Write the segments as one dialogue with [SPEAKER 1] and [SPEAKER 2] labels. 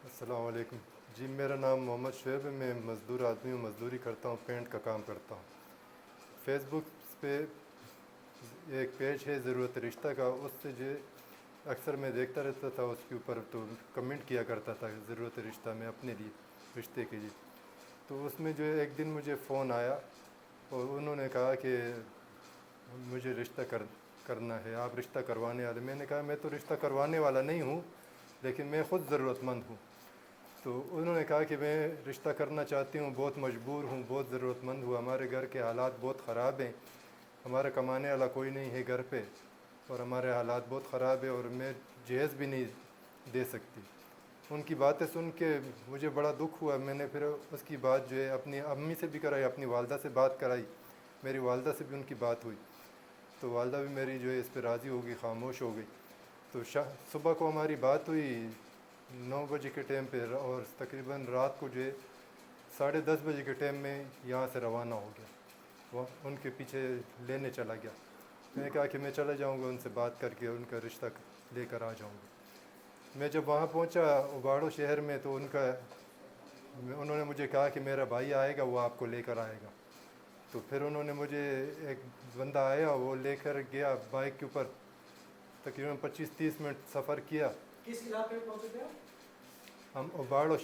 [SPEAKER 1] السلام علیکم جی، میرا نام محمد شعیب ہے. میں مزدور آدمی ہوں، مزدوری کرتا ہوں، پینٹ کا کام کرتا ہوں. فیس بک پہ ایک پیج ہے ضرورت رشتہ کا، اس سے جو اکثر میں دیکھتا رہتا تھا، اس کے اوپر تو کمنٹ کیا کرتا تھا ضرورت رشتہ میں اپنے لیے، رشتے کے لیے. تو اس میں جو ہے ایک دن مجھے فون آیا اور انہوں نے کہا کہ مجھے رشتہ کرنا ہے، آپ رشتہ کروانے والے. میں نے کہا میں تو رشتہ کروانے والا نہیں ہوں، لیکن میں خود ضرورت مند ہوں. تو انہوں نے کہا کہ میں رشتہ کرنا چاہتی ہوں، بہت مجبور ہوں، بہت ضرورت مند ہوں، ہمارے گھر کے حالات بہت خراب ہیں، ہمارا کمانے والا کوئی نہیں ہے گھر پہ، اور ہمارے حالات بہت خراب ہے، اور میں جہیز بھی نہیں دے سکتی. ان کی باتیں سن کے مجھے بڑا دکھ ہوا. میں نے پھر اس کی بات جو ہے اپنی امی سے بھی کرائی، اپنی والدہ سے بات کرائی، میری والدہ سے بھی ان کی بات ہوئی. تو والدہ بھی میری جو ہے اس پہ راضی ہو گئی، خاموش ہو گئی. تو صبح کو ہماری بات ہوئی 9 بجے کے ٹائم پہ، اور تقریباً رات کو جو ہے 10:30 بجے کے ٹائم میں یہاں سے روانہ ہو گیا. وہ ان کے پیچھے لینے چلا گیا. میں نے کہا کہ میں چلا جاؤں گا، ان سے بات کر کے ان کا رشتہ لے کر آ جاؤں گا. میں جب وہاں پہنچا اگاڑو شہر میں، تو انہوں نے مجھے کہا کہ میرا بھائی آئے گا، وہ آپ کو لے کر آئے گا. تو پھر انہوں نے مجھے، ایک بندہ آیا، وہ لے کر گیا بائک کے اوپر. تقریباً 25-30 منٹ سفر کیا.
[SPEAKER 2] کس علاقے میں پہنچے تھے؟
[SPEAKER 1] ہم اگاڑو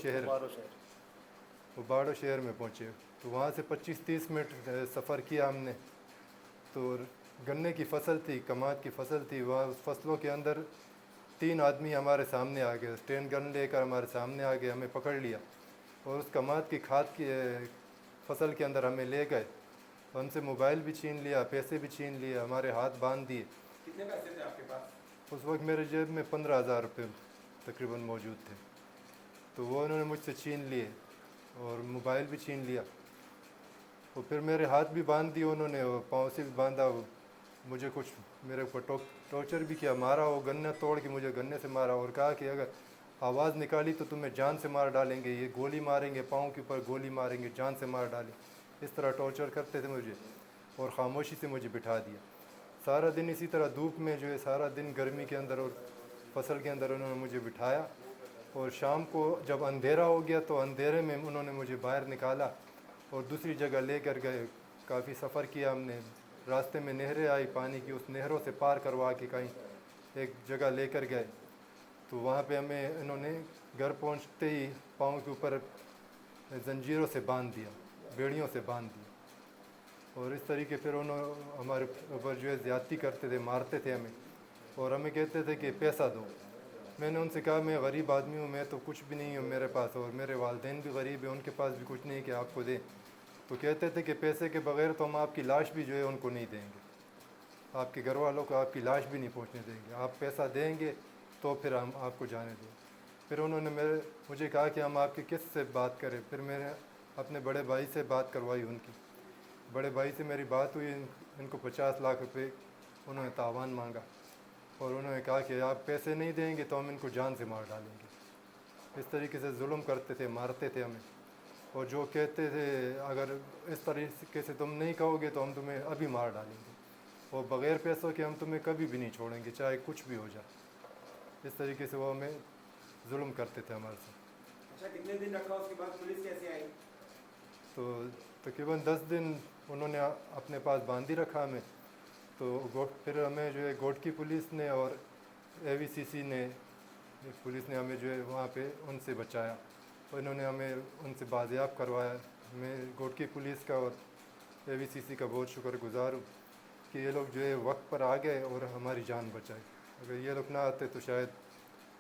[SPEAKER 1] شہر میں پہنچے. تو وہاں سے 25-30 منٹ سفر کیا ہم نے. تو گنے کی فصل تھی، کماد کی فصل تھی. وہاں اس فصلوں کے اندر 3 آدمی ہمارے سامنے آ گئے، اسٹین گن لے کر ہمارے سامنے آ گئے، ہمیں پکڑ لیا اور اس کماد کی کھاد کی فصل کے اندر ہمیں لے گئے. ہم سے موبائل بھی چھین لیا، پیسے بھی چھین لیے، ہمارے ہاتھ باندھ دیے.
[SPEAKER 2] کتنے پیسے تھے آپ کے پاس؟
[SPEAKER 1] اس وقت میرے جیب میں 15,000 روپے تقریباً موجود تھے. تو وہ انہوں نے مجھ سے چھین لیے اور موبائل بھی چھین لیا. اور پھر میرے ہاتھ بھی باندھ دیے انہوں نے، اور پاؤں سے بھی باندھا. مجھے کچھ میرے اوپر ٹارچر بھی کیا، مارا. وہ گنا توڑ کے مجھے گنے سے مارا اور کہا کہ اگر آواز نکالی تو تمہیں جان سے مار ڈالیں گے، یہ گولی ماریں گے، پاؤں کے اوپر گولی ماریں گے، جان سے مار ڈالیں. اس طرح ٹارچر کرتے تھے مجھے، اور خاموشی سے مجھے بٹھا دیا. سارا دن اسی طرح دھوپ میں جو ہے، سارا دن گرمی کے اندر اور فصل کے اندر انہوں نے مجھے بٹھایا. اور شام کو جب اندھیرا ہو گیا تو اندھیرے میں انہوں نے مجھے باہر نکالا اور دوسری جگہ لے کر گئے. کافی سفر کیا ہم نے. راستے میں نہریں آئی پانی کی، اس نہروں سے پار کروا کے کہیں ایک جگہ لے کر گئے. تو وہاں پہ ہمیں انہوں نے گھر پہنچتے ہی پاؤں کے اوپر زنجیروں سے باندھ دیا، بیڑیوں سے باندھ دیا. اور اس طریقے پھر ہمارے اوپر جو ہے زیادتی کرتے تھے، مارتے تھے ہمیں، اور ہمیں کہتے تھے کہ پیسہ دو. میں نے ان سے کہا میں غریب آدمی ہوں، میں تو کچھ بھی نہیں ہوں میرے پاس، اور میرے والدین بھی غریب ہیں، ان کے پاس بھی کچھ نہیں کہ آپ کو دیں. تو کہتے تھے کہ پیسے کے بغیر تو ہم آپ کی لاش بھی جو ہے ان کو نہیں دیں گے، آپ کے گھر والوں کو آپ کی لاش بھی نہیں پہنچنے دیں گے، آپ پیسہ دیں گے تو پھر ہم آپ کو جانے دیں. پھر انہوں نے مجھے کہا کہ ہم آپ کی کس سے بات کریں. پھر میں نے اپنے بڑے بھائی سے بات کروائی. ان کی بڑے بھائی سے میری بات ہوئی. ان کو 50 لاکھ روپے انہوں نے تاوان مانگا، اور انہوں نے کہا کہ آپ پیسے نہیں دیں گے تو ہم ان کو جان سے مار ڈالیں گے. اس طریقے سے ظلم کرتے تھے، مارتے تھے ہمیں. اور جو کہتے تھے اگر اس طریقے سے تم نہیں کہو گے تو ہم تمہیں ابھی مار ڈالیں گے، اور بغیر پیسوں کے ہم تمہیں کبھی بھی نہیں چھوڑیں گے، چاہے کچھ بھی ہو جائے. اس طریقے سے وہ ہمیں ظلم کرتے تھے ہمارے ساتھ.
[SPEAKER 2] اچھا، کتنے دن رکھا اس کے بعد پولیس کیسے آئی؟
[SPEAKER 1] تو تقریباً 10 دن انہوں نے اپنے پاس باندھی رکھا ہمیں. تو پھر ہمیں جو ہے گوٹکی پولیس نے اور AVCC نے، پولیس نے ہمیں جو ہے وہاں پہ ان سے بچایا، اور انہوں نے ہمیں ان سے بازیاب کروایا. میں گوٹکی پولیس کا اور AVCC کا بہت شکر گزار ہوں کہ یہ لوگ جو ہے وقت پر آ گئے اور ہماری جان بچائی. اگر یہ لوگ نہ آتے تو شاید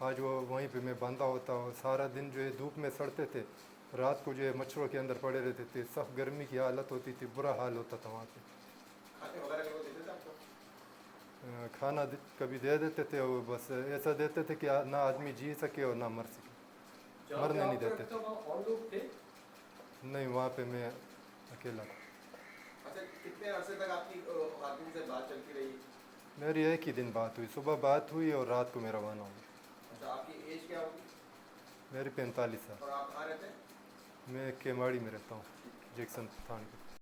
[SPEAKER 1] آج وہ وہیں پہ میں باندھا ہوتا. اور سارا دن جو ہے دھوپ میں سڑتے تھے، رات کو جو ہے مچھروں کے اندر پڑے رہتے تھے، سخت گرمی کی حالت ہوتی تھی، برا حال ہوتا تھا وہاں پہ.
[SPEAKER 2] کھانے وغیرہ کے وہ دیتے تھے آپ کو؟
[SPEAKER 1] کھانا کبھی دے دیتے تھے، وہ بس ایسا دیتے تھے کہ نہ آدمی جی سکے اور نہ مر سکے،
[SPEAKER 2] جہاں پہ
[SPEAKER 1] مرنے نہیں
[SPEAKER 2] آپ کو
[SPEAKER 1] دیتے
[SPEAKER 2] رکھتا
[SPEAKER 1] تھے.
[SPEAKER 2] وہاں اور لوگ تھے؟
[SPEAKER 1] نہیں، وہاں پہ میں اکیلا تھا.
[SPEAKER 2] اچھا، کتنے عرصے تک آپ کی خاتون سے بات چلتی رہی؟
[SPEAKER 1] میری ایک ہی دن بات ہوئی، صبح بات ہوئی اور رات کو میں روانہ ہوں.
[SPEAKER 2] اچھا، آپ کی ایج کیا ہوگی؟
[SPEAKER 1] میری 45 سال.
[SPEAKER 2] اور آپ کہاں رہتے ہیں؟
[SPEAKER 1] میں کیماڑی میں رہتا ہوں، جیکسن تھان کے.